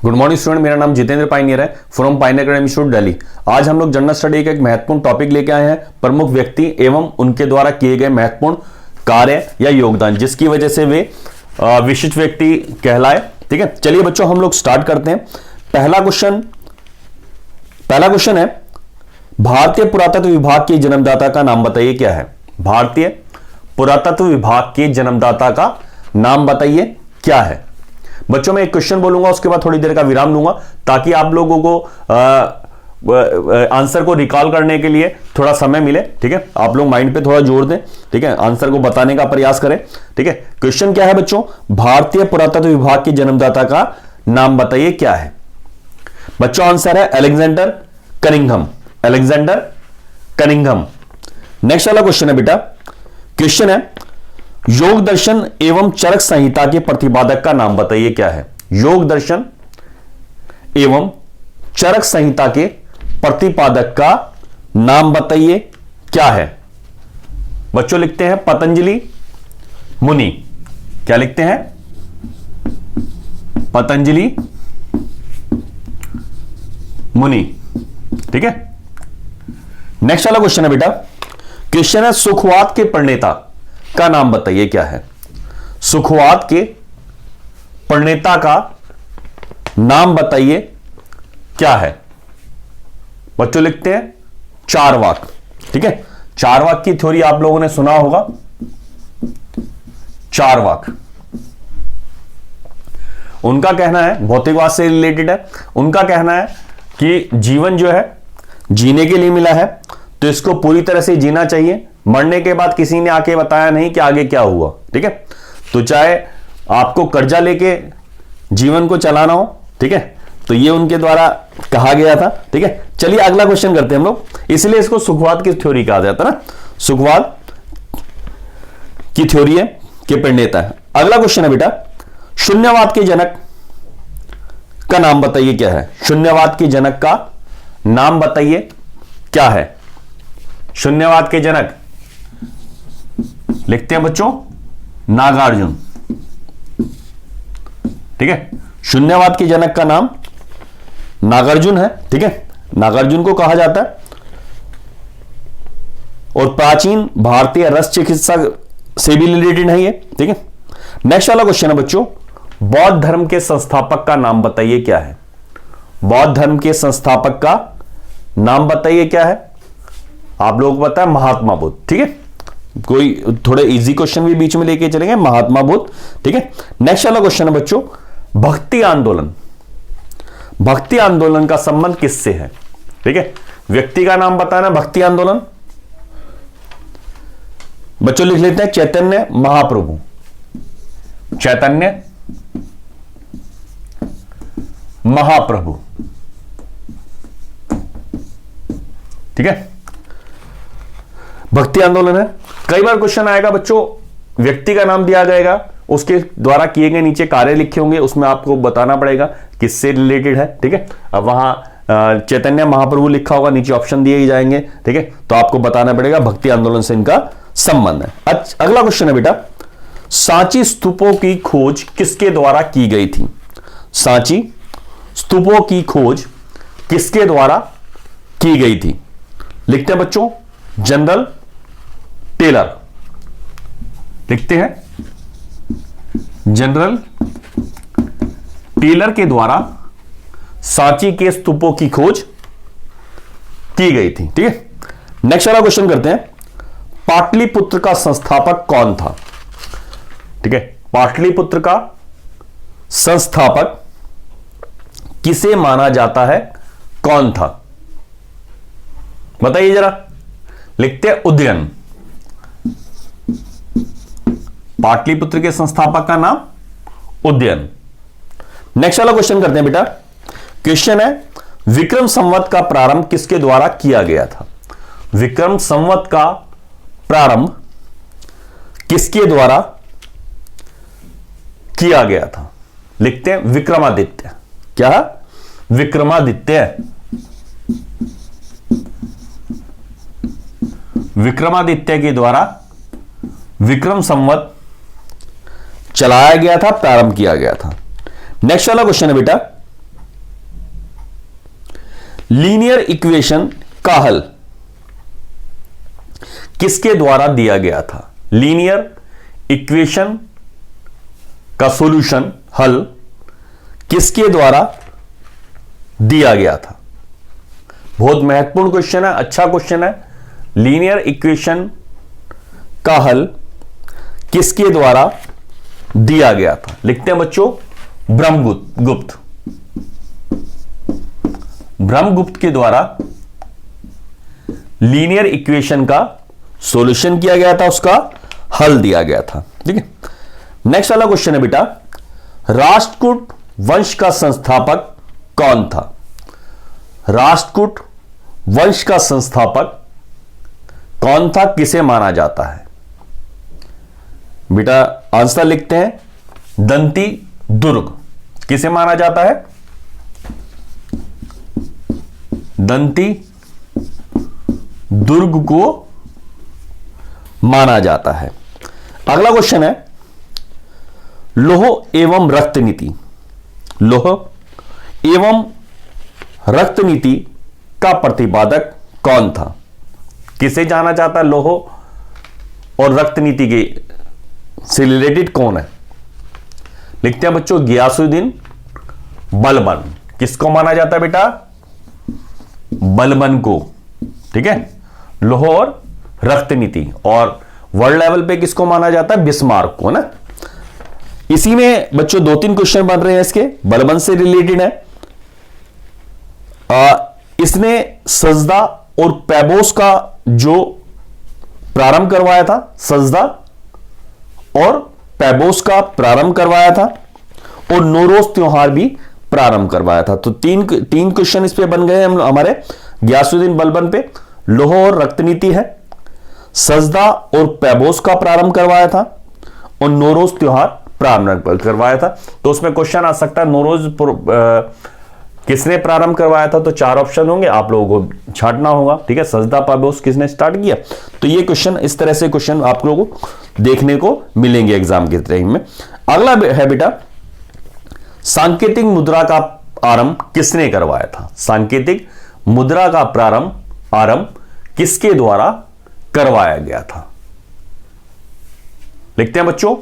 Good morning student, मेरा नाम Jitendra pioneer है from pioneer academy institute Delhi. आज हम लोग जनरल स्टडी का एक महत्वपूर्ण टॉपिक लेके आए हैं, प्रमुख व्यक्ति एवं उनके द्वारा किए गए महत्वपूर्ण कार्य या योगदान, जिसकी वजह से वे विशिष्ट व्यक्ति कहलाए। ठीक है, चलिए बच्चों हम लोग स्टार्ट करते हैं। पहला क्वेश्चन है, भारतीय पुरातत्व विभाग के जन्मदाता का नाम बताइए क्या है। भारतीय पुरातत्व विभाग के जन्मदाता का नाम बताइए क्या है। बच्चों मैं एक क्वेश्चन बोलूंगा, उसके बाद थोड़ी देर का विराम लूंगा ताकि आप लोगों को आंसर को रिकॉल करने के लिए थोड़ा समय मिले। ठीक है, आप लोग माइंड पे थोड़ा जोर दें। ठीक है, आंसर को बताने का प्रयास करें। ठीक है, क्वेश्चन क्या है बच्चों, भारतीय पुरातत्व विभाग के जन्मदाता का नाम बताइए क्या है। बच्चों आंसर है Alexander Cunningham. Alexander Cunningham. Next वाला क्वेश्चन है बेटा, क्वेश्चन है योग दर्शन एवं चरक संहिता के प्रतिपादक का नाम बताइए क्या है। योग दर्शन एवं चरक संहिता के प्रतिपादक का नाम बताइए क्या है। बच्चों लिखते हैं पतंजलि मुनि। क्या लिखते हैं? पतंजलि मुनि। ठीक है, नेक्स्ट वाला क्वेश्चन है बेटा, क्वेश्चन है सुखवात के प्रणेता का नाम बताइए क्या है। सुखवात के प्रणेता का नाम बताइए क्या है। बच्चों लिखते हैं चारवाक। ठीक है, चारवाक की थ्योरी आप लोगों ने सुना होगा। चारवाक उनका कहना है, भौतिकवाद से रिलेटेड है। उनका कहना है कि जीवन जो है जीने के लिए मिला है तो इसको पूरी तरह से जीना चाहिए। मरने के बाद किसी ने आके बताया नहीं कि आगे क्या हुआ। ठीक है, तो चाहे आपको कर्जा लेके जीवन को चलाना हो, ठीक है, तो ये उनके द्वारा कहा गया था। ठीक है, चलिए अगला क्वेश्चन करते हैं हम लोग, इसलिए इसको सुखवाद की थ्योरी कहा जाता है ना, सुखवाद की थ्योरी है के प्रणेता है। अगला क्वेश्चन है बेटा, शून्यवाद के जनक का नाम बताइए क्या है। शून्यवाद के जनक का नाम बताइए क्या है। शून्यवाद के जनक लिखते हैं बच्चों नागार्जुन। ठीक है, शून्यवाद के जनक का नाम नागार्जुन है। ठीक है, नागार्जुन को कहा जाता है और प्राचीन भारतीय रस चिकित्सा से भी रिलेटेड है ये। ठीक है, नेक्स्ट वाला क्वेश्चन है बच्चों, बौद्ध धर्म के संस्थापक का नाम बताइए क्या है। बौद्ध धर्म के संस्थापक का नाम बताइए क्या है। आप लोगों को पता है महात्मा बुद्ध। ठीक है, कोई थोड़े इजी क्वेश्चन भी बीच में लेके चलेंगे, महात्मा बुद्ध। ठीक है, नेक्स्ट वाला क्वेश्चन है बच्चों, भक्ति आंदोलन। भक्ति आंदोलन का संबंध किससे है। ठीक है, व्यक्ति का नाम बताना। भक्ति आंदोलन बच्चों लिख लेते हैं चैतन्य महाप्रभु। चैतन्य महाप्रभु। ठीक है, भक्ति आंदोलन है। कई बार क्वेश्चन आएगा बच्चों, व्यक्ति का नाम दिया जाएगा, उसके द्वारा किए गए नीचे कार्य लिखे होंगे, उसमें आपको बताना पड़ेगा किससे रिलेटेड है। ठीक है, अब वहां चैतन्य महाप्रभु लिखा होगा, नीचे ऑप्शन दिए ही जाएंगे। ठीक है, तो आपको बताना पड़ेगा भक्ति आंदोलन से इनका संबंध है। अगला क्वेश्चन है बेटा, सांची स्तूपों की खोज किसके द्वारा की गई थी। सांची स्तूपों की खोज किसके द्वारा की गई थी। लिखते हैं बच्चों जनरल टेलर। लिखते हैं जनरल टेलर के द्वारा सांची के स्तूपों की खोज की गई थी। ठीक है, नेक्स्ट वाला क्वेश्चन करते हैं, पाटलिपुत्र का संस्थापक कौन था। ठीक है, पाटलिपुत्र का संस्थापक किसे माना जाता है, कौन था बताइए जरा। लिखते हैं उदयन। पाटलिपुत्र के संस्थापक का नाम उदयन। नेक्स्ट वाला क्वेश्चन करते हैं बेटा, क्वेश्चन है विक्रम संवत का प्रारंभ किसके द्वारा किया गया था। विक्रम संवत का प्रारंभ किसके द्वारा किया गया था। लिखते हैं विक्रमादित्य। क्या? विक्रमादित्य। विक्रमादित्य के द्वारा विक्रम संवत चलाया गया था, प्रारंभ किया गया था। नेक्स्ट वाला क्वेश्चन है बेटा, लीनियर इक्वेशन का हल किसके द्वारा दिया गया था? लीनियर इक्वेशन का सॉल्यूशन, हल किसके द्वारा दिया गया था? बहुत महत्वपूर्ण क्वेश्चन है, अच्छा क्वेश्चन है। लीनियर इक्वेशन का हल किसके द्वारा दिया गया था? लिखते हैं बच्चों, ब्रह्मगुप्त। ब्रह्मगुप्त के द्वारा लीनियर इक्वेशन का सॉल्यूशन किया गया था, उसका हल दिया गया था। ठीक है, नेक्स्ट वाला क्वेश्चन है बेटा, राष्ट्रकूट वंश का संस्थापक कौन था? राष्ट्रकूट वंश का संस्थापक कौन था, किसे माना जाता है? बेटा आंसर लिखते हैं, दंती दुर्ग। किसे माना जाता है? दंती दुर्ग को माना जाता है। अगला क्वेश्चन है, लौह एवं रक्त नीति। लौह एवं रक्त नीति का प्रतिपादक कौन था? किसे जाना जाता है? लौह और रक्त नीति के से रिलेटेड कौन है? लिखते हैं बच्चों, गियासुद्दीन बलबन। किसको माना जाता है बेटा? बलबन को। ठीक है, लौह और रक्त नीति। और वर्ल्ड लेवल पे किसको माना जाता है? बिस्मार्क को ना। इसी में बच्चों 2-3 क्वेश्चन बन रहे हैं इसके, बलबन से रिलेटेड है। इसने सजदा और पैबोस का जो प्रारंभ करवाया था, सजदा और पैबोस का प्रारंभ करवाया था, और नौरोज त्योहार भी प्रारंभ करवाया था। तो तीन क्वेश्चन इस पे बन गए हम हमारे गियासुद्दीन बलबन पे। लौह और रक्त नीति है, सजदा और पैबोस का प्रारंभ करवाया था, और नौरोज त्योहार प्रारंभ करवाया था। तो उसमें क्वेश्चन आ सकता है, नौरोज किसने प्रारंभ करवाया था? तो 4 ऑप्शन होंगे, आप लोगों को छांटना होगा। ठीक है, सजदा पैबोस किसने स्टार्ट किया? तो ये क्वेश्चन, इस तरह से क्वेश्चन आप लोगों को देखने को मिलेंगे एग्जाम के टाइम में। अगला है बेटा, सांकेतिक मुद्रा का आरंभ किसने करवाया था? सांकेतिक मुद्रा का आरंभ किसके द्वारा करवाया गया था? लिखते हैं बच्चों,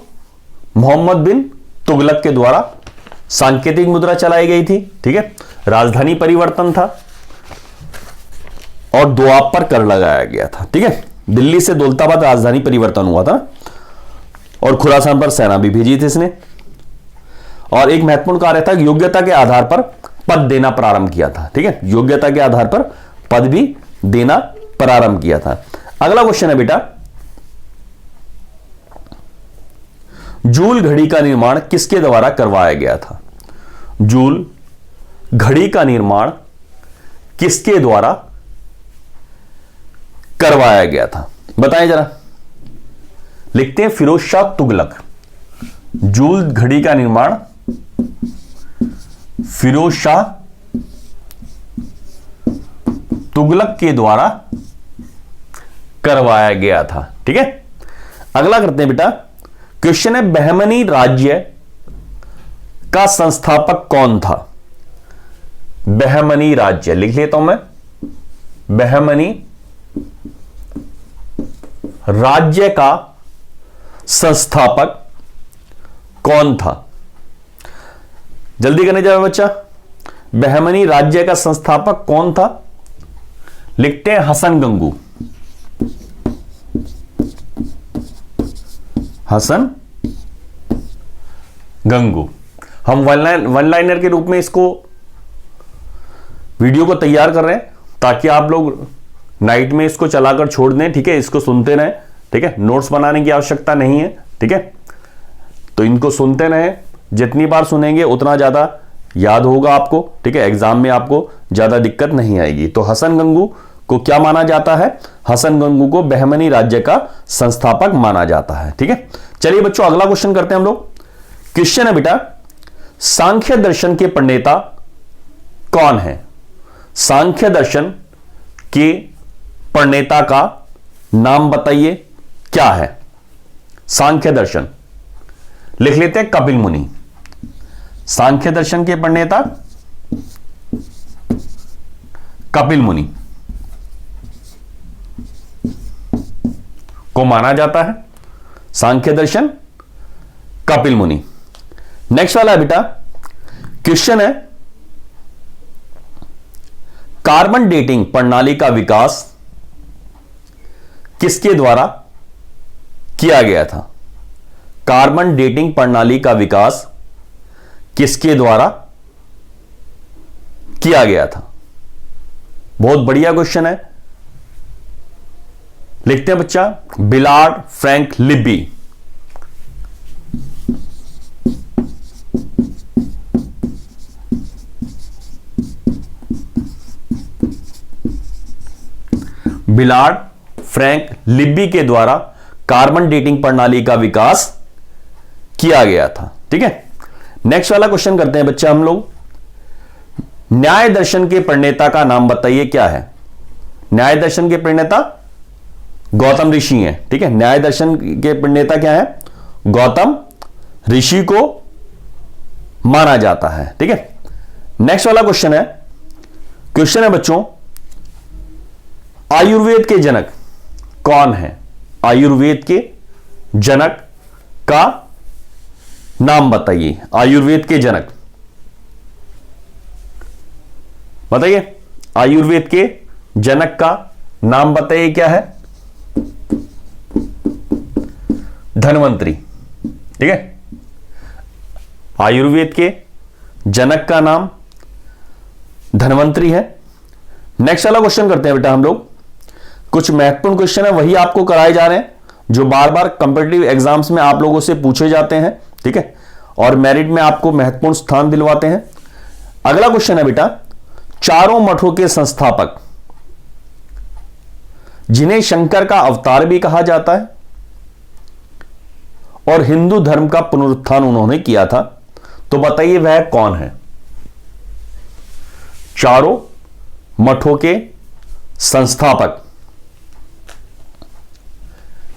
मोहम्मद बिन तुगलक के द्वारा सांकेतिक मुद्रा चलाई गई थी। ठीक है, राजधानी परिवर्तन था और दोआब पर कर लगाया गया था। ठीक है, दिल्ली से दौलताबाद राजधानी परिवर्तन हुआ था, और खुरासान पर सेना भी भेजी थी इसने। और एक महत्वपूर्ण कार्य था, योग्यता के आधार पर पद देना प्रारंभ किया था। ठीक है, योग्यता के आधार पर पद भी देना प्रारंभ किया था। अगला क्वेश्चन है बेटा, जूल घड़ी का निर्माण किसके द्वारा करवाया गया था? जूल घड़ी का निर्माण किसके द्वारा करवाया गया था? बताएं जरा। लिखते हैं, फिरोज शाह तुगलक। जूल घड़ी का निर्माण फिरोज शाह तुगलक के द्वारा करवाया गया था। ठीक है, अगला करते हैं बेटा, क्वेश्चन है, बहमनी राज्य का संस्थापक कौन था? बहमनी राज्य लिख लेता हूं मैं, बहमनी राज्य का संस्थापक कौन था? जल्दी करने जाओ बच्चा, बहमनी राज्य का संस्थापक कौन था? लिखते हैं, हसन गंगू। हसन गंगू। हम वन लाइनर के रूप में इसको वीडियो को तैयार कर रहे हैं, ताकि आप लोग नाइट में इसको चलाकर छोड़ दें। ठीक है, इसको सुनते रहें। ठीक है, नोट्स बनाने की आवश्यकता नहीं है। ठीक है, तो इनको सुनते रहें, जितनी बार सुनेंगे उतना ज्यादा याद होगा आपको। ठीक है, एग्जाम में आपको ज्यादा दिक्कत नहीं आएगी। तो हसन गंगू को क्या माना जाता है? हसन गंगू को बहमनी राज्य का संस्थापक माना जाता है। ठीक है, चलिए बच्चों अगला क्वेश्चन करते हैं हम लोग। क्वेश्चन है बेटा, सांख्य दर्शन के प्रणेता कौन है? सांख्य दर्शन के प्रणेता का नाम बताइए, क्या है? सांख्य दर्शन लिख लेते हैं, कपिल मुनि। सांख्य दर्शन के प्रणेता कपिल मुनि को माना जाता है। सांख्य दर्शन कपिल मुनि। नेक्स्ट वाला बेटा क्वेश्चन है, कार्बन डेटिंग प्रणाली का विकास किसके द्वारा किया गया था? कार्बन डेटिंग प्रणाली का विकास किसके द्वारा किया गया था? बहुत बढ़िया क्वेश्चन है। लिखते हैं बच्चा, बिलार्ड फ्रैंक लिब्बी। बिलार्ड फ्रैंक लिब्बी के द्वारा कार्बन डेटिंग प्रणाली का विकास किया गया था। ठीक है, नेक्स्ट वाला क्वेश्चन करते हैं बच्चा हम लोग। न्याय दर्शन के प्रणेता का नाम बताइए, क्या है? न्याय दर्शन के प्रणेता गौतम ऋषि हैं। ठीक है, न्याय दर्शन के प्रणेता क्या है? गौतम ऋषि को माना जाता है। ठीक है, नेक्स्ट वाला क्वेश्चन है बच्चों, आयुर्वेद के जनक कौन है? आयुर्वेद के जनक का नाम बताइए। आयुर्वेद के जनक बताइए, आयुर्वेद के जनक का नाम बताइए, क्या है? धन्वंतरी। ठीक है, आयुर्वेद के जनक का नाम धन्वंतरी है। नेक्स्ट वाला क्वेश्चन करते हैं बेटा हम लोग। कुछ महत्वपूर्ण क्वेश्चन है वही आपको कराए जा रहे हैं, जो बार बार कंपीटिटिव एग्जाम्स में आप लोगों से पूछे जाते हैं। ठीक है, और मेरिट में आपको महत्वपूर्ण स्थान दिलवाते हैं। अगला क्वेश्चन है बेटा, चारों मठों के संस्थापक जिन्हें शंकर का अवतार भी कहा जाता है और हिंदू धर्म का पुनरुत्थान उन्होंने किया था, तो बताइए वह कौन है? चारों मठों के संस्थापक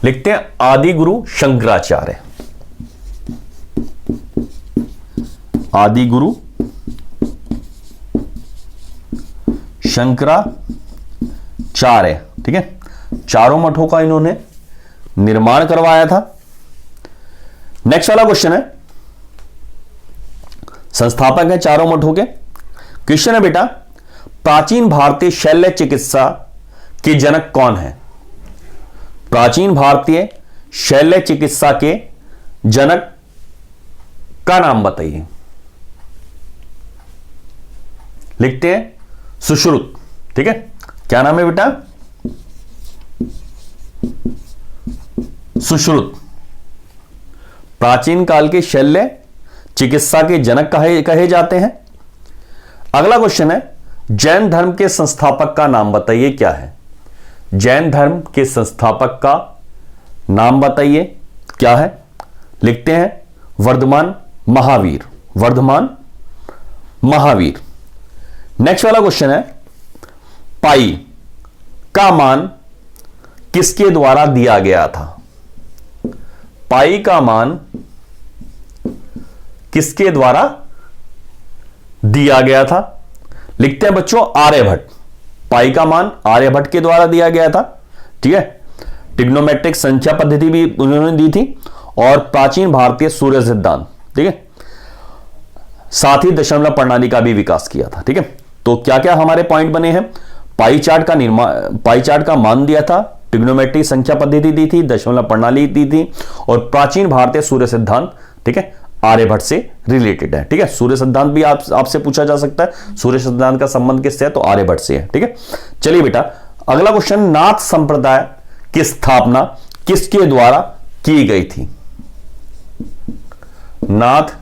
लिखते हैं आदि गुरु शंकराचार्य। आदि गुरु शंकराचार्य। ठीक है, चारों मठों का इन्होंने निर्माण करवाया था। नेक्स्ट वाला क्वेश्चन है, संस्थापक है चारों मठों के। क्वेश्चन है बेटा, प्राचीन भारतीय शल्य चिकित्सा के जनक कौन है? प्राचीन भारतीय शल्य चिकित्सा के जनक का नाम बताइए। लिखते हैं सुश्रुत। ठीक है, क्या नाम है बेटा? सुश्रुत। प्राचीन काल के शल्य चिकित्सा के जनक कहे जाते हैं। अगला क्वेश्चन है, जैन धर्म के संस्थापक का नाम बताइए, क्या है? जैन धर्म के संस्थापक का नाम बताइए, क्या है? लिखते हैं वर्धमान महावीर। वर्धमान महावीर। नेक्स्ट वाला क्वेश्चन है, पाई का मान किसके द्वारा दिया गया था? पाई का मान किसके द्वारा दिया गया था? लिखते हैं बच्चों आर्यभट्ट। पाई का मान आर्यभट्ट के द्वारा दिया गया था। ठीक है, ट्रिग्नोमेट्रिक संख्या पद्धति भी उन्होंने दी थी और प्राचीन भारतीय सूर्य सिद्धांत। ठीक है, साथ ही दशमलव प्रणाली का भी विकास किया था। ठीक है, तो क्या क्या हमारे पॉइंट बने हैं? पाई चार्ट का मान दिया था, ट्रिग्नोमेट्रिक संख्या पद्धति दी थी, दशमलव प्रणाली दी थी और प्राचीन भारतीय सूर्य सिद्धांत। ठीक है, आर्यभट्ट से रिलेटेड है। ठीक है, सूर्य सिद्धांत भी आपसे पूछा जा सकता है, सूर्य सिद्धांत का संबंध किससे है? तो आर्यभट्ट से है। ठीक है, चलिए बेटा अगला क्वेश्चन, नाथ संप्रदाय की स्थापना किसके द्वारा की गई थी? नाथ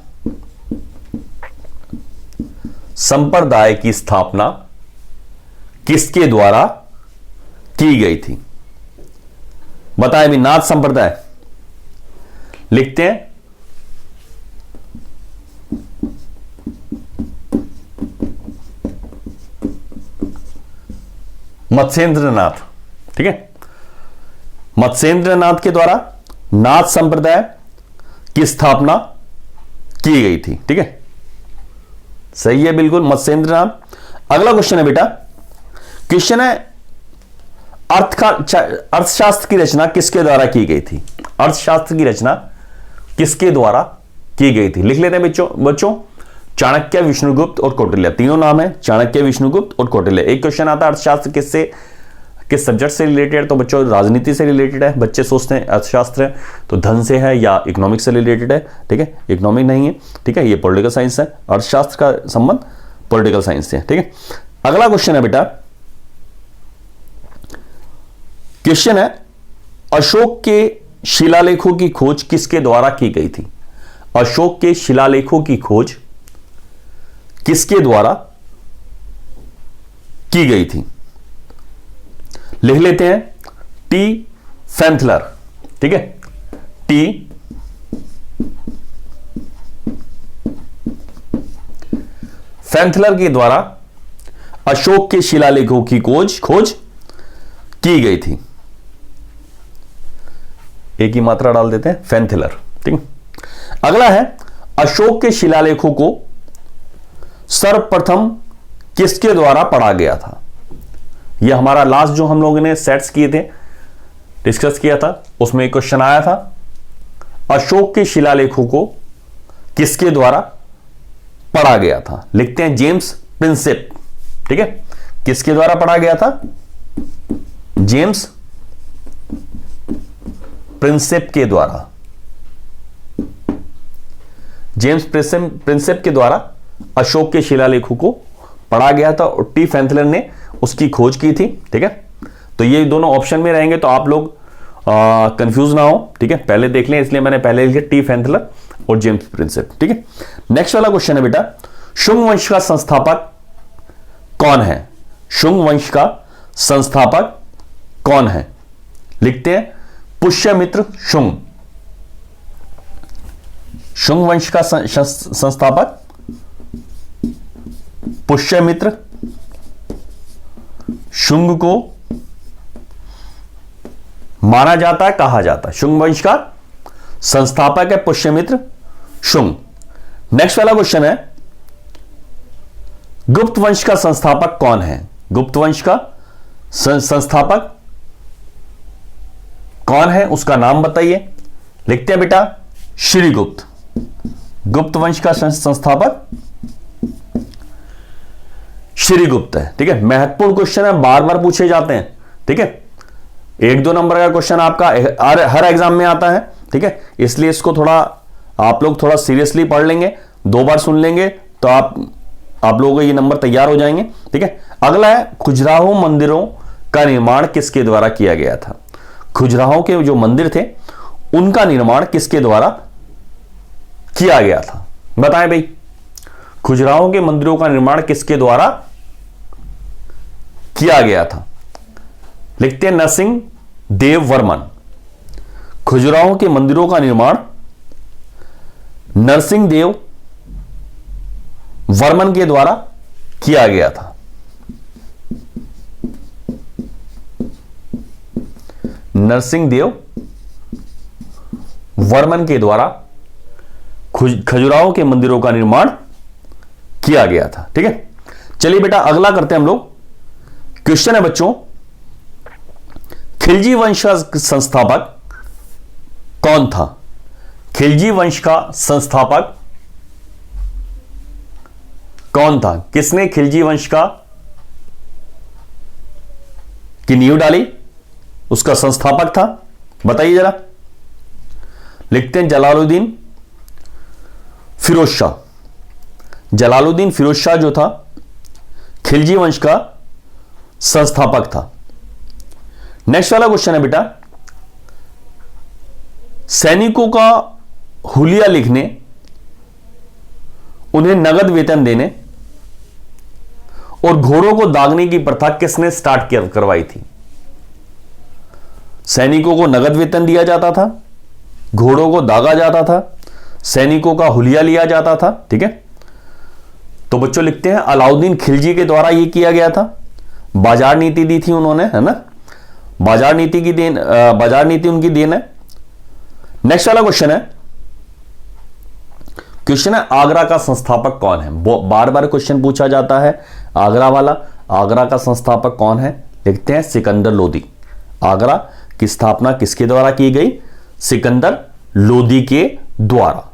संप्रदाय की स्थापना किसके द्वारा की गई थी? बताए भी, नाथ संप्रदाय। लिखते हैं मत्स्येंद्रनाथ। ठीक है, मत्स्येंद्रनाथ के द्वारा नाथ संप्रदाय की स्थापना की गई थी। ठीक है, सही है बिल्कुल, मत्स्येंद्रनाथ। अगला क्वेश्चन है बेटा, क्वेश्चन है अर्थशास्त्र की रचना किसके द्वारा की गई थी? अर्थशास्त्र की रचना किसके द्वारा की गई थी? लिख लेते हैं बच्चों, चाणक्य, विष्णुगुप्त और कौटिल्य, तीनों नाम है, चाणक्य, विष्णुगुप्त और कौटिल्य। एक क्वेश्चन आता है अर्थशास्त्र किस सब्जेक्ट से रिलेटेड, तो बच्चों राजनीति से रिलेटेड है। बच्चे सोचते हैं अर्थशास्त्र है तो धन से है या इकोनॉमिक्स से रिलेटेड है, ठीक है, इकोनॉमिक नहीं है, ठीक है, ये पॉलिटिकल साइंस है। अर्थशास्त्र का संबंध पॉलिटिकल साइंस से है, ठीक है। अगला क्वेश्चन है बेटा, क्वेश्चन है अशोक के शिलालेखों की खोज किसके द्वारा की गई थी? अशोक के शिलालेखों की खोज किसके द्वारा की गई थी? लिख लेते हैं, टी फैंथलर, ठीक है, टी फैंथलर के द्वारा अशोक के शिलालेखों की खोज की गई थी। एक ही मात्रा डाल देते हैं, फैंथलर, ठीक है। अगला है अशोक के शिलालेखों को सर्वप्रथम किसके द्वारा पढ़ा गया था? यह हमारा लास्ट जो हम लोगों ने सेट्स किए थे, डिस्कस किया था, उसमें एक क्वेश्चन आया था, अशोक के शिलालेखों को किसके द्वारा पढ़ा गया था? लिखते हैं जेम्स प्रिंसेप, ठीक है, किसके द्वारा पढ़ा गया था? जेम्स प्रिंसेप के द्वारा, जेम्स प्रिंसेप के द्वारा अशोक के शिलालेखों को पढ़ा गया था और टी फैंथलर ने उसकी खोज की थी, ठीक है। तो ये दोनों ऑप्शन में रहेंगे तो आप लोग कंफ्यूज ना हो, ठीक है, पहले देख लें, इसलिए मैंने पहले लिखा टी फैंथलर और जेम्स प्रिंसेप, ठीक है। नेक्स्ट वाला क्वेश्चन है बेटा, शुंग वंश का संस्थापक कौन है? शुंग वंश का संस्थापक कौन है? लिखते हैं पुष्यमित्र शुंग। शुंग वंश का संस्थापक पुष्यमित्र शुंग को माना जाता है, कहा जाता है। शुंग वंश का संस्थापक है पुष्यमित्र शुंग। नेक्स्ट वाला क्वेश्चन है, गुप्त वंश का संस्थापक कौन है? गुप्त वंश का संस्थापक कौन है, उसका नाम बताइए। लिखते हैं बेटा श्रीगुप्त। गुप्त वंश का संस्थापक श्रीगुप्त है, ठीक है। महत्वपूर्ण क्वेश्चन है, बार बार पूछे जाते हैं, ठीक है, 1-2 नंबर का क्वेश्चन आपका हर एग्जाम में आता है, ठीक है, इसलिए इसको थोड़ा आप लोग थोड़ा सीरियसली पढ़ लेंगे, 2 बार सुन लेंगे तो आप लोगों को ये नंबर तैयार हो जाएंगे, ठीक है। अगला है खजुराहो मंदिरों का निर्माण किसके द्वारा किया गया था? खजुराहो के जो मंदिर थे उनका निर्माण किसके द्वारा किया गया था? बताएं भाई, खजुराहो के मंदिरों का निर्माण किसके द्वारा किया गया था? लिखते हैं नरसिंह देव वर्मन। खजुराहो के मंदिरों का निर्माण नरसिंह देव वर्मन के द्वारा किया गया था। नरसिंह देव वर्मन के द्वारा खजुराहो के मंदिरों का निर्माण किया गया था, ठीक है। चलिए बेटा अगला करते हैं हम लोग। क्वेश्चन है बच्चों, खिलजी वंश का संस्थापक कौन था? खिलजी वंश का संस्थापक कौन था? किसने खिलजी वंश की नींव डाली, उसका संस्थापक था? बताइए जरा। लिखते हैं जलालुद्दीन फिरोज शाह। जलालुद्दीन फिरोज शाह जो था खिलजी वंश का संस्थापक था। नेक्स्ट वाला क्वेश्चन है बेटा, सैनिकों का हुलिया लिखने, उन्हें नगद वेतन देने और घोड़ों को दागने की प्रथा किसने स्टार्ट करवाई थी? सैनिकों को नगद वेतन दिया जाता था, घोड़ों को दागा जाता था, सैनिकों का हुलिया लिया जाता था, ठीक है। तो बच्चों लिखते हैं अलाउद्दीन खिलजी के द्वारा यह किया गया था। बाजार नीति दी थी उन्होंने, है ना, बाजार नीति उनकी देन है। नेक्स्ट वाला क्वेश्चन है आगरा का संस्थापक कौन है? बार बार क्वेश्चन पूछा जाता है आगरा वाला। आगरा का संस्थापक कौन है? लिखते हैं सिकंदर लोदी। आगरा की स्थापना किसके द्वारा की गई? सिकंदर लोदी के द्वारा।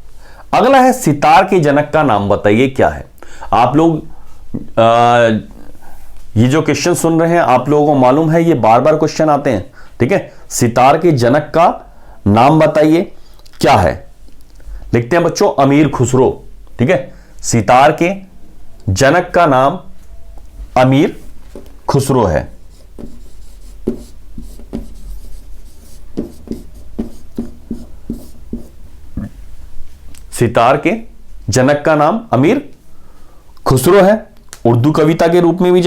अगला है सितार के जनक का नाम बताइए क्या है? आप लोग ये जो क्वेश्चन सुन रहे हैं आप लोगों को मालूम है ये बार बार क्वेश्चन आते हैं, ठीक है। सितार के जनक का नाम बताइए क्या है? लिखते हैं बच्चों अमीर खुसरो, ठीक है। सितार के जनक का नाम अमीर खुसरो है। सितार के जनक का नाम अमीर खुसरो है। उर्दू कविता के रूप में भी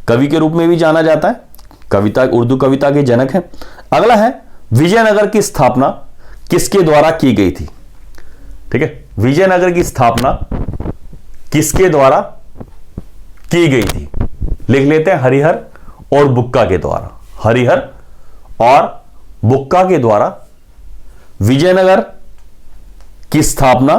कवि के रूप में भी जाना जाता है। कविता, उर्दू कविता के जनक है। अगला है विजयनगर की स्थापना किसके द्वारा की गई थी? ठीक है, विजयनगर की स्थापना किसके द्वारा की गई थी? लिख लेते हैं हरिहर और बुक्का के द्वारा। हरिहर और बुक्का के द्वारा विजयनगर की स्थापना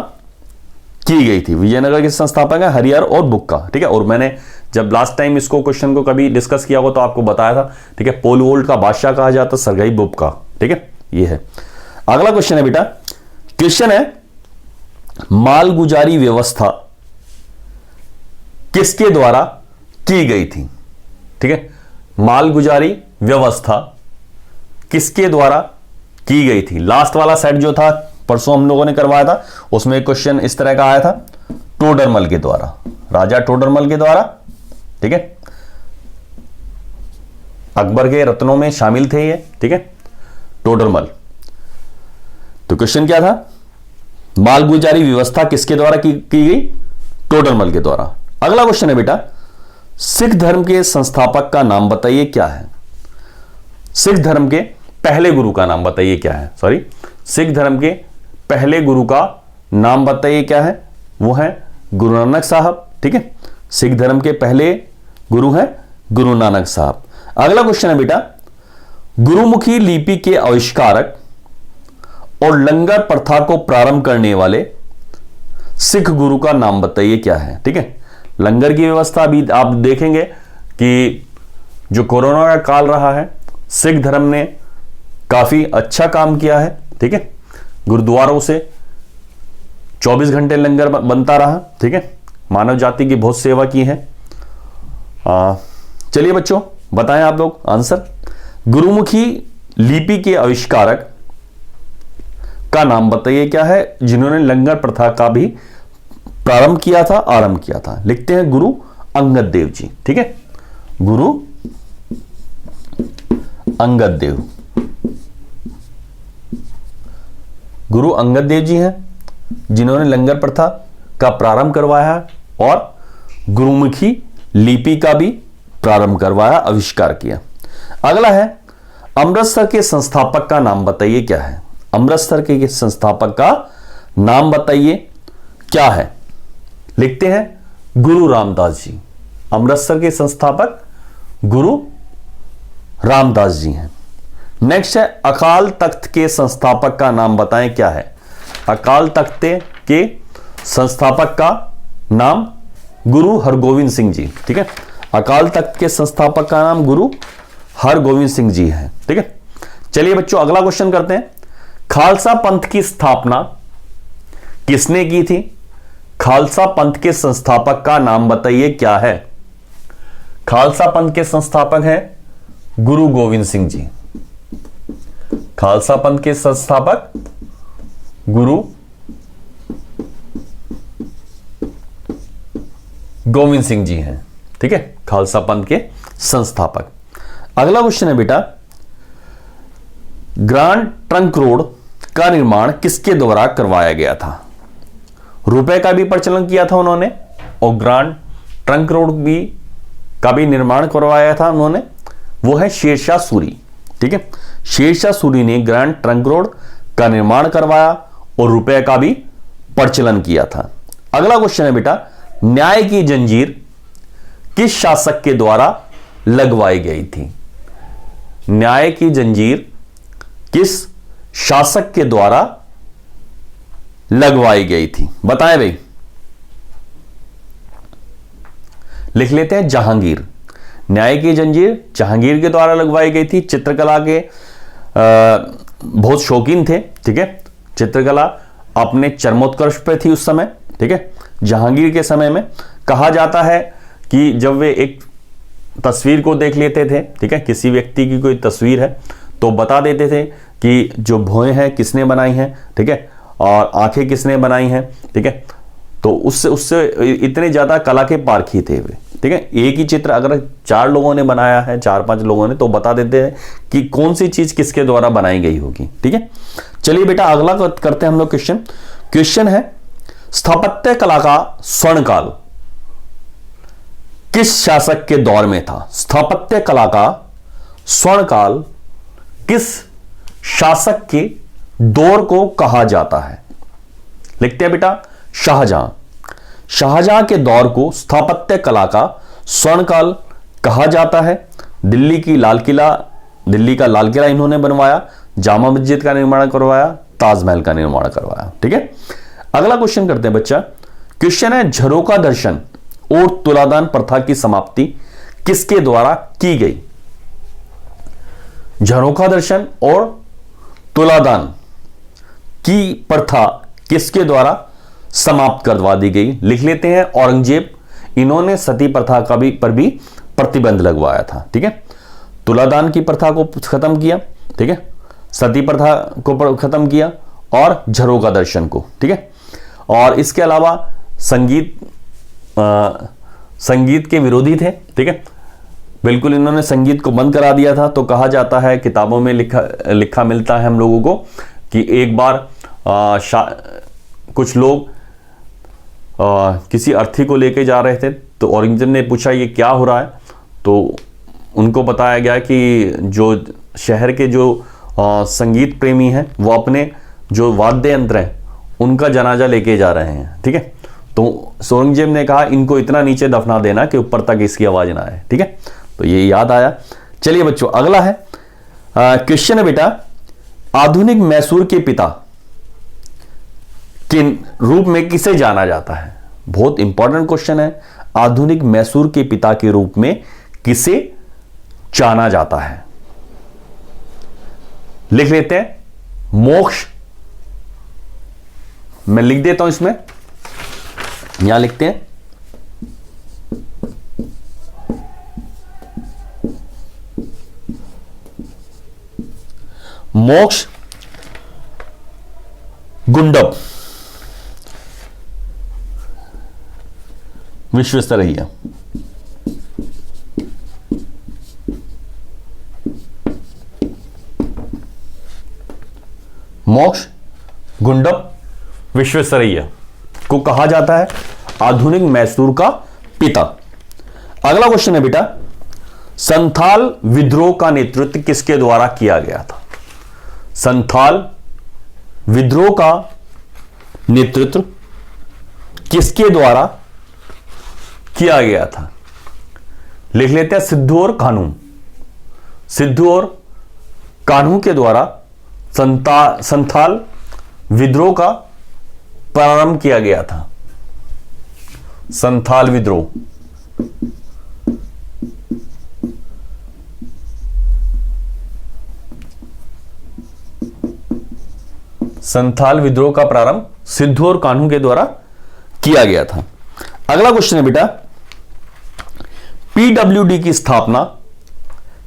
की गई थी। विजयनगर के संस्थापक है हरिहर और बुक्का, ठीक है। और मैंने जब लास्ट टाइम इसको क्वेश्चन को कभी डिस्कस किया हो तो आपको बताया था, ठीक है। पोल वोल्ट का बादशाह कहा जाता सरगई बुक्का, ठीक है। ये है अगला क्वेश्चन है बेटा। क्वेश्चन है मालगुजारी व्यवस्था किसके द्वारा की गई थी? ठीक है, मालगुजारी व्यवस्था किसके द्वारा की गई थी? लास्ट वाला सेट जो था परसों हम लोगों ने करवाया था उसमें क्वेश्चन इस तरह का आया था, टोडरमल के द्वारा, राजा टोडरमल के द्वारा, ठीक है। अकबर के रत्नों में शामिल थे ये, ठीक है, टोडरमल। तो क्वेश्चन क्या था? मालगुजारी व्यवस्था किसके द्वारा की गई? टोडरमल के द्वारा। अगला क्वेश्चन है बेटा सिख धर्म के संस्थापक का नाम बताइए क्या है? सिख धर्म के पहले गुरु का नाम बताइए क्या है? सॉरी, सिख धर्म के पहले गुरु का नाम बताइए क्या है? वो है गुरु नानक साहब, ठीक है। सिख धर्म के पहले गुरु हैं गुरु नानक साहब। अगला क्वेश्चन है बेटा गुरुमुखी लिपि के आविष्कारक और लंगर प्रथा को प्रारंभ करने वाले सिख गुरु का नाम बताइए क्या है? ठीक है, लंगर की व्यवस्था भी आप देखेंगे कि जो कोरोना का काल रहा है सिख धर्म ने काफी अच्छा काम किया है, ठीक है। गुरुद्वारों से 24 घंटे लंगर बनता रहा, ठीक है। मानव जाति की बहुत सेवा की है। चलिए बच्चों बताएं आप लोग आंसर। गुरुमुखी लिपि के आविष्कारक का नाम बताइए क्या है जिन्होंने लंगर प्रथा का भी प्रारंभ किया था, आरंभ किया था? लिखते हैं गुरु अंगद देव जी, ठीक है। गुरु अंगद देव, गुरु अंगद देव जी हैं जिन्होंने लंगर प्रथा का प्रारंभ करवाया और गुरुमुखी लिपि का भी प्रारंभ करवाया, आविष्कार किया। अगला है अमृतसर के संस्थापक का नाम बताइए क्या है? अमृतसर के संस्थापक का नाम बताइए क्या है? लिखते हैं गुरु रामदास जी। अमृतसर के संस्थापक गुरु रामदास जी हैं। नेक्स्ट है अकाल तख्त के संस्थापक का नाम बताएं क्या है? अकाल तख्त के संस्थापक का नाम गुरु हरगोविंद सिंह जी, ठीक है। अकाल तख्त के संस्थापक का नाम गुरु हरगोविंद सिंह जी है, ठीक है। चलिए बच्चों अगला क्वेश्चन करते हैं। खालसा पंथ की स्थापना किसने की थी? खालसा पंथ के संस्थापक का नाम बताइए क्या है? खालसा पंथ के संस्थापक हैं गुरु गोविंद सिंह जी। खालसा पंथ के संस्थापक गुरु गोविंद सिंह जी हैं, ठीक है, खालसा पंथ के संस्थापक। अगला क्वेश्चन है बेटा ग्रांड ट्रंक रोड का निर्माण किसके द्वारा करवाया गया था? रुपए का भी प्रचलन किया था उन्होंने और ग्रांड ट्रंक रोड भी का भी निर्माण करवाया था उन्होंने, वो है शेरशाह सूरी, ठीक है। शेरशाह सूरी ने ग्रांड ट्रंक रोड का निर्माण करवाया और रुपए का भी प्रचलन किया था। अगला क्वेश्चन है बेटा न्याय की जंजीर किस शासक के द्वारा लगवाई गई थी? न्याय की जंजीर किस शासक के द्वारा लगवाई गई थी? बताएं भाई। लिख लेते हैं जहांगीर। न्याय की जंजीर जहांगीर के द्वारा लगवाई गई थी। चित्रकला के बहुत शौकीन थे, ठीक है, चित्रकला अपने चरमोत्कर्ष पे थी उस समय, ठीक है। जहांगीर के समय में कहा जाता है कि जब वे एक तस्वीर को देख लेते थे, ठीक है, किसी व्यक्ति की कोई तस्वीर है तो बता देते थे कि जो भौहें हैं किसने बनाई हैं, ठीक है, और आंखें किसने बनाई हैं, ठीक है। तो उससे इतने ज्यादा कला के पारखी थे वे, ठीक है। एक ही चित्र अगर 4 लोगों ने बनाया है, 4-5 लोगों ने, तो बता देते हैं कि कौन सी चीज किसके द्वारा बनाई गई होगी, ठीक है। चलिए बेटा अगला करते हैं हम लोग क्वेश्चन है स्थापत्य कला का स्वर्णकाल किस शासक के दौर में था? स्थापत्य कला का स्वर्णकाल किस शासक के दौर को कहा जाता है? लिखते हैं बेटा शाहजहां। शाहजहां के दौर को स्थापत्य कला का स्वर्णकाल कहा जाता है। दिल्ली का लाल किला इन्होंने बनवाया, जामा मस्जिद का निर्माण करवाया, ताजमहल का निर्माण करवाया, ठीक है। अगला क्वेश्चन करते हैं बच्चा। क्वेश्चन है झरोका दर्शन और तुलादान प्रथा की समाप्ति किसके द्वारा की गई? झरोका दर्शन और तुलादान की प्रथा किसके द्वारा समाप्त करवा दी गई? लिख लेते हैं औरंगजेब। इन्होंने सती प्रथा पर भी प्रतिबंध लगवाया था, ठीक है। तुलादान की प्रथा को खत्म किया, ठीक है, सती प्रथा को खत्म किया और झरोका दर्शन को, ठीक है। और इसके अलावा संगीत के विरोधी थे, ठीक है, बिल्कुल इन्होंने संगीत को बंद करा दिया था। तो कहा जाता है, किताबों में लिखा मिलता है हम लोगों को कि एक बार कुछ लोग किसी अर्थी को लेके जा रहे थे, तो औरंगजेब ने पूछा ये क्या हो रहा है? तो उनको बताया गया कि जो शहर के जो संगीत प्रेमी हैं वो अपने जो वाद्य यंत्र हैं उनका जनाजा लेके जा रहे हैं, ठीक है। तो औरंगजेब ने कहा इनको इतना नीचे दफना देना कि ऊपर तक इसकी आवाज ना आए, ठीक है। तो ये याद आया। चलिए बच्चों अगला है क्वेश्चन है बेटा आधुनिक मैसूर के पिता किन रूप में किसे जाना जाता है? बहुत इंपॉर्टेंट क्वेश्चन है। आधुनिक मैसूर के पिता के रूप में किसे जाना जाता है? लिख लेते हैं मोक्ष। मैं लिख देता हूं इसमें, यहां लिखते हैं मोक्ष गुंडप विश्वेश्वरैया। मोक्ष गुंडप विश्वेश्वरैया को कहा जाता है आधुनिक मैसूर का पिता। अगला क्वेश्चन है बेटा संथाल विद्रोह का नेतृत्व किसके द्वारा किया गया था? संथाल विद्रोह का नेतृत्व किसके द्वारा किया गया था? लिख लेते हैं सिद्धू और कान्हू। सिद्धू और कान्हू के द्वारा संथाल विद्रोह का प्रारंभ किया गया था। संथाल विद्रोह का प्रारंभ सिद्धू और कान्हू के द्वारा किया गया था। अगला क्वेश्चन है बेटा पीडब्ल्यूडी की स्थापना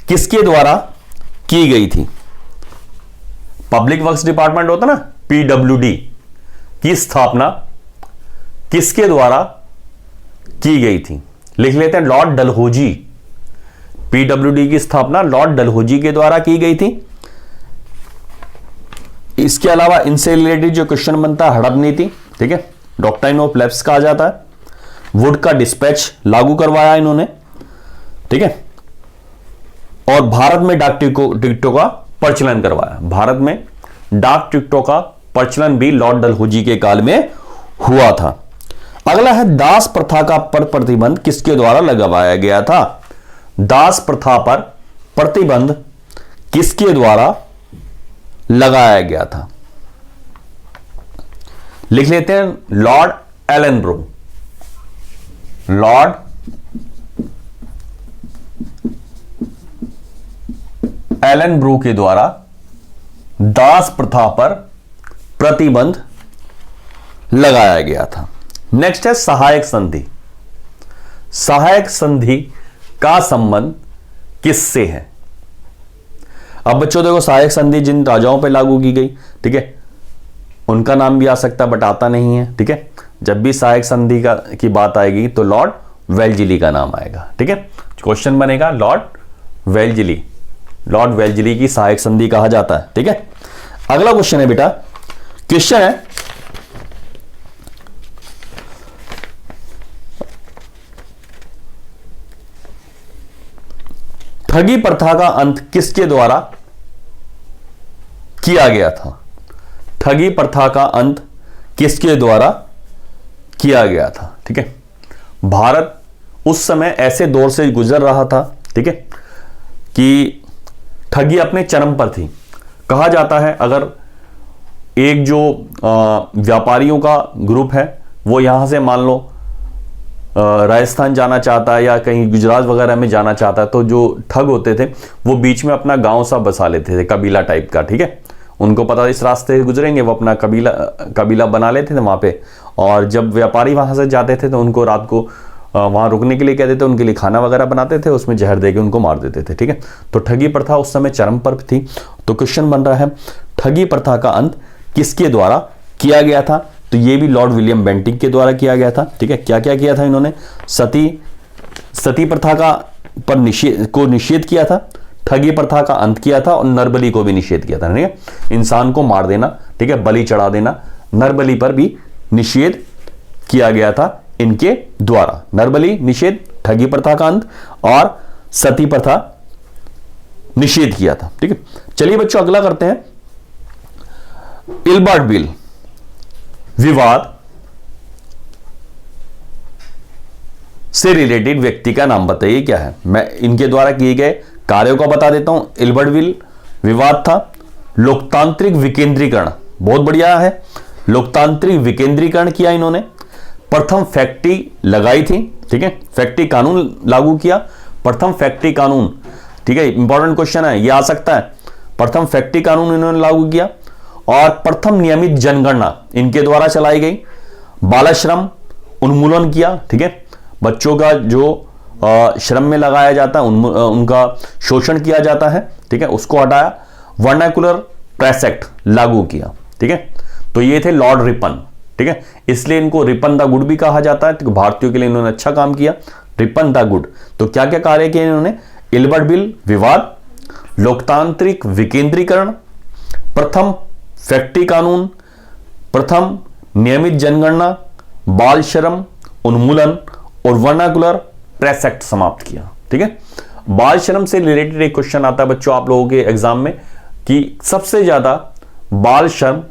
किसके द्वारा की गई थी? पब्लिक वर्क्स डिपार्टमेंट होता ना, पीडब्ल्यूडी की स्थापना किसके द्वारा की गई थी? लिख लेते हैं लॉर्ड डलहौजी। पीडब्ल्यूडी की स्थापना लॉर्ड डलहौजी के द्वारा की गई थी। इसके अलावा इनसे रिलेटेड जो क्वेश्चन बनता है हड़प नीति, ठीक है, डॉक्ट्राइन ऑफ लैप्स कहा जाता है। वुड का डिस्पैच लागू करवाया इन्होंने, ठीक है, और भारत में डाक टिकटों का प्रचलन करवाया। भारत में डाक टिकटों का प्रचलन भी लॉर्ड डलहौजी के काल में हुआ था। अगला है दास प्रथा का प्रतिबंध किसके द्वारा लगवाया गया था? दास प्रथा पर प्रतिबंध किसके द्वारा लगाया गया था? लिख लेते हैं लॉर्ड एलनब्रो। लॉर्ड एलन ब्रू के द्वारा दास प्रथा पर प्रतिबंध लगाया गया था। नेक्स्ट है सहायक संधि। सहायक संधि का संबंध किससे है? अब बच्चों देखो, सहायक संधि जिन राजाओं पे लागू की गई, ठीक है, उनका नाम भी आ सकता बट आता नहीं है, ठीक है। जब भी सहायक संधि की बात आएगी तो लॉर्ड वेल्लेसली का नाम आएगा, ठीक है। क्वेश्चन बनेगा लॉर्ड वेल्लेसली, लॉर्ड वेल्लेसली की सहायक संधि कहा जाता है, ठीक है। अगला क्वेश्चन है बेटा, क्वेश्चन है ठगी प्रथा का अंत किसके द्वारा किया गया था? ठगी प्रथा का अंत किसके द्वारा किया गया था? ठीक है, भारत उस समय ऐसे दौर से गुजर रहा था, ठीक है, कि ठगी अपने चरम पर थी। कहा जाता है अगर एक जो व्यापारियों का ग्रुप है वो यहां से मान लो राजस्थान जाना चाहता है या कहीं गुजरात वगैरह में जाना चाहता है, तो जो ठग होते थे वो बीच में अपना गांव सा बसा लेते थे, कबीला टाइप का, ठीक है। उनको पता इस रास्ते से गुजरेंगे, वो अपना कबीला बना लेते थे वहां पे, और जब व्यापारी वहां से जाते थे तो उनको रात को वहां रुकने के लिए कहते थे, उनके लिए खाना वगैरह बनाते थे, उसमें जहर देके उनको मार देते थे, ठीक है। तो ठगी प्रथा उस समय चरम पर थी। तो क्वेश्चन बन रहा है ठगी प्रथा का अंत किसके द्वारा किया गया था? तो ये भी लॉर्ड विलियम बेंटिंक के द्वारा किया गया था, ठीक है। क्या क्या किया था इन्होंने? सती प्रथा का निषेध किया था, ठगी प्रथा का अंत किया था, और नरबली को भी निषेध किया था, ठीक है। इंसान को मार देना, ठीक है, बलि चढ़ा देना, नरबली पर भी निषेध किया गया था इनके द्वारा। नरबली निषेध, ठगी प्रथा का अंत और सती प्रथा निषेध किया था, ठीक है। चलिए बच्चों अगला करते हैं, इल्बर्ट बिल विवाद से रिलेटेड व्यक्ति का नाम बताइए क्या है? मैं इनके द्वारा किए गए कार्यों को बता देता हूं। इल्बर्ट बिल विवाद था लोकतांत्रिक विकेंद्रीकरण, बहुत बढ़िया है, लोकतांत्रिक विकेंद्रीकरण किया इन्होंने। प्रथम फैक्ट्री लगाई थी, ठीक है, फैक्ट्री कानून लागू किया, प्रथम फैक्ट्री कानून, ठीक है, इंपॉर्टेंट क्वेश्चन है, यह आ सकता है। प्रथम फैक्ट्री कानून इन्होंने लागू किया, और प्रथम नियमित जनगणना इनके द्वारा चलाई गई। बाल श्रम उन्मूलन किया, ठीक है, बच्चों का जो श्रम में लगाया जाता है उनका शोषण किया जाता है, ठीक है, उसको हटाया। वर्नाकुलर प्रेस एक्ट लागू किया, ठीक है। तो ये थे लॉर्ड रिपन, ठीक है, इसलिए इनको रिपन द गुड भी कहा जाता है। तो भारतीयों के लिए इन्होंने अच्छा काम किया, रिपन द गुड। तो क्या क्या कार्य किए इन्होंने? इल्बर्ट बिल विवाद, लोकतांत्रिक विकेंद्रीकरण, प्रथम फैक्ट्री कानून, प्रथम नियमित जनगणना, बाल श्रम उन्मूलन और वर्नाकुलर प्रेस एक्ट समाप्त किया, ठीक है। बाल श्रम से रिलेटेड एक क्वेश्चन आता है बच्चों आप लोगों के एग्जाम में कि सबसे ज्यादा बाल श्रम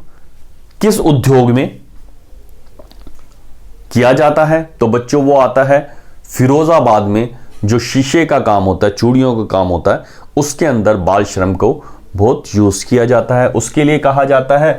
किस उद्योग में किया जाता है? तो बच्चों वो आता है फिरोजाबाद में, जो शीशे का काम होता है, चूड़ियों का काम होता है, उसके अंदर बाल श्रम को बहुत यूज किया जाता है। उसके लिए कहा जाता है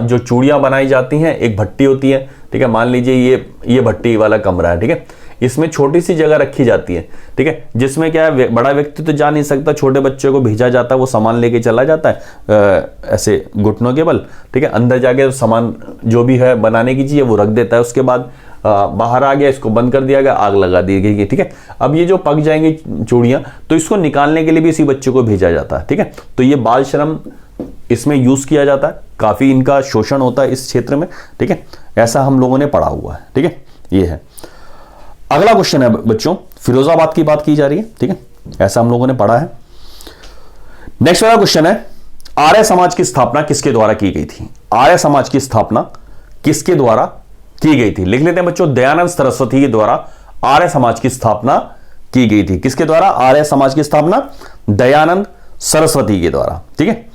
जो चूड़ियां बनाई जाती हैं, एक भट्टी होती है, ठीक है, मान लीजिए ये भट्टी वाला कमरा है, ठीक है, इसमें छोटी सी जगह रखी जाती है, ठीक है, जिसमें क्या है बड़ा व्यक्ति तो जा नहीं सकता, छोटे बच्चे को भेजा जाता है, वो सामान लेके चला जाता है ऐसे घुटनों के बल, ठीक है, अंदर जाके सामान जो भी है बनाने की चीज है वो रख देता है, उसके बाद बाहर आ गया, इसको बंद कर दिया गया, आग लगा दी गई, ठीक है। अब ये जो पक जाएंगी चूड़ियां तो इसको निकालने के लिए भी इसी बच्चे को भेजा जाता है, ठीक है। तो ये बाल श्रम इसमें यूज किया जाता है, काफी इनका शोषण होता है इस क्षेत्र में, ठीक है, ऐसा हम लोगों ने पढ़ा हुआ है, ठीक है, ये है। अगला क्वेश्चन है बच्चों, फिरोजाबाद की बात की जा रही है, ठीक है, ऐसा हम लोगों ने पढ़ा है। नेक्स्ट वाला क्वेश्चन है, आर्य समाज की स्थापना किसके द्वारा की गई थी? आर्य समाज की स्थापना किसके द्वारा की गई थी? लिख लेते हैं बच्चों, दयानंद सरस्वती के द्वारा आर्य समाज की स्थापना की गई थी। किसके द्वारा आर्य समाज की स्थापना? दयानंद सरस्वती के द्वारा, ठीक है।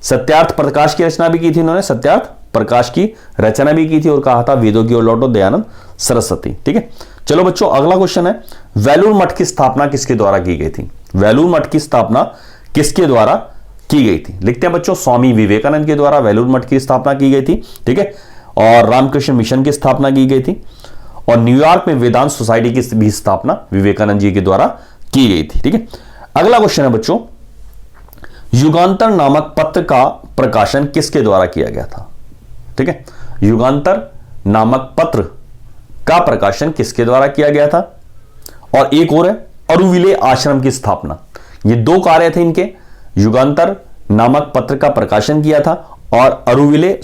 सत्यार्थ प्रकाश की रचना भी की थी इन्होंने, सत्यार्थ प्रकाश की रचना भी की थी, और कहा था वेदों की ओर लौटो दयानंद सरस्वती, ठीक है। चलो बच्चों अगला क्वेश्चन है, वेलूर मठ की स्थापना किसके द्वारा की गई थी? वेलूर मठ की स्थापना किसके द्वारा की गई थी? लिखते हैं बच्चों, स्वामी विवेकानंद के द्वारा वेलूर मठ की स्थापना की गई थी, ठीक है, और रामकृष्ण मिशन की स्थापना की गई थी, और न्यूयॉर्क में वेदांत सोसाइटी की भी स्थापना विवेकानंद जी के द्वारा की गई थी, ठीक है। अगला क्वेश्चन है बच्चों, युगांतर नामक पत्र का प्रकाशन किसके द्वारा किया गया था? ठीक है, युगांतर नामक पत्र का प्रकाशन किसके द्वारा किया गया था? और एक और है अरुविले आश्रम की स्थापना। ये दो कार्य थे इनके, युगांतर नामक पत्र का प्रकाशन किया था और अरुविले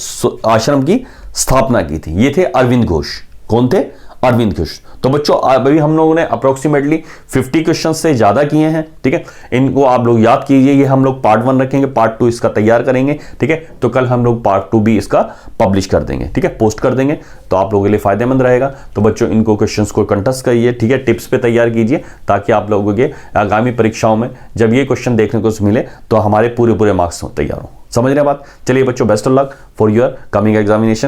आश्रम की स्थापना की थी। ये थे अरविंद घोष। कौन थे? अरविंद घोष। तो बच्चों अभी हम लोगों ने अप्रोक्सीमेटली 50 क्वेश्चन से ज्यादा किए हैं। ठीक है, इनको आप लोग याद कीजिए। ये हम लोग पार्ट 1 रखेंगे, पार्ट 2 इसका तैयार करेंगे। ठीक है, तो कल हम लोग पार्ट 2 भी इसका पब्लिश कर देंगे। ठीक है, पोस्ट कर देंगे, तो आप लोगों के लिए फायदेमंद रहेगा। तो बच्चों इनको क्वेश्चंस को कंटेस्ट करिए। ठीक है, टिप्स पे तैयार कीजिए ताकि आप लोगों के आगामी परीक्षाओं में जब ये क्वेश्चन देखने को मिले तो हमारे पूरे मार्क्स तैयार हो। समझ रहे हैं बात? चलिए बच्चों, best of luck for your coming examination.